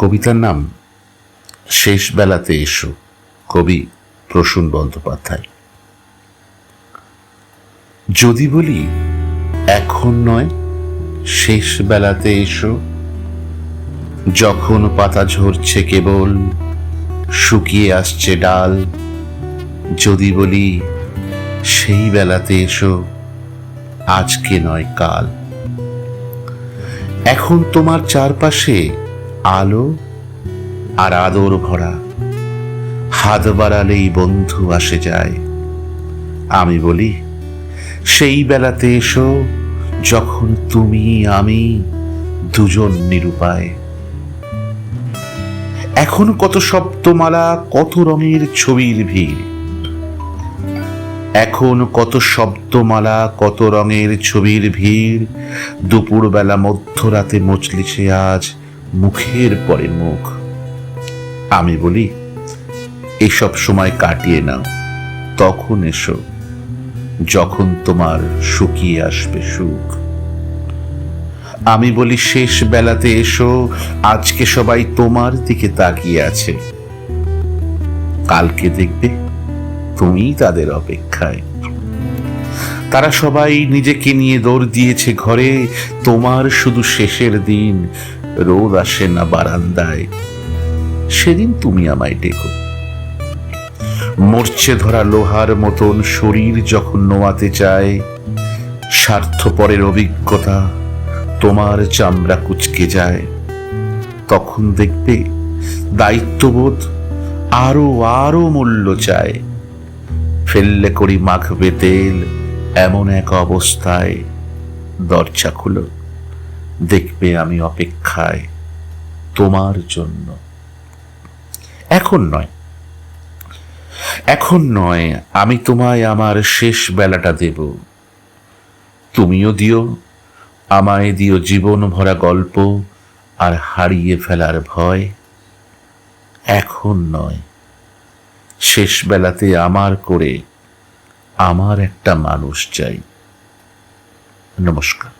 কবিতার নাম শেষ বেলাতে এসো, কবি প্রসূন বন্দ্যোপাধ্যায়। যদি বলি এখন নয়, শেষ বেলাতে এসো, যখন পাতা ঝরছে কেবল, শুকিয়ে আসছে ডাল। যদি বলি সেই বেলাতে এসো, আজকে নয় কাল। এখন তোমার চারপাশে আলো আর আদর ভরা, হাত বাড়ালেই বন্ধু আসে যায়। আমি বলি সেই বেলাতে এসো, যখন তুমি আমি দুজন নিরুপায়। এখন কত শব্দমালা, কত রঙের ছবির ভিড়। এখন কত শব্দমালা, কত রঙের ছবির ভিড়। দুপুরবেলা মধ্যরাতে মজলিছে আজ মুখের পরে মুখ। আমি বলি এসব সময় কাটিয়ে নাও, তখন এসো যখন তোমার শুকিয়ে আসবে সুখ। আমি বলি শেষ বেলাতে এসো, আজকে সবাই তোমার দিকে তাকিয়ে আছে। কালকে দেখবে তুমি তাদের অপেক্ষায়। তারা সবাই নিজেকে নিয়ে দৌড় দিয়েছে ঘরে, তোমার শুধু শেষের দিন রোদ আসে না বারান্দায়। সেদিন তুমি আমায় ডেকো। মরচে ধরা লোহার মতন শরীর যখন নোয়াতে চায়, স্বার্থপরের অভিজ্ঞতা তোমার চামড়া কুচকে যায়। তখন দেখবে দায়িত্ববোধ আরো আরো মূল্য চায়। ফেললে করি মাখবে তেল এমন এক অবস্থায়, দরজা খুলো, দেখবে আমি অপেক্ষায় তোমার জন্য। এখন নয়, এখন নয়, আমি তোমায় আমার শেষ বেলাটা দেব। তুমিও দিও, আমায় দিও জীবন ভরা গল্প আর হারিয়ে ফেলার ভয়। এখন নয়, শেষ বেলাতে আমার করে আমার একটা মানুষ চাই। নমস্কার।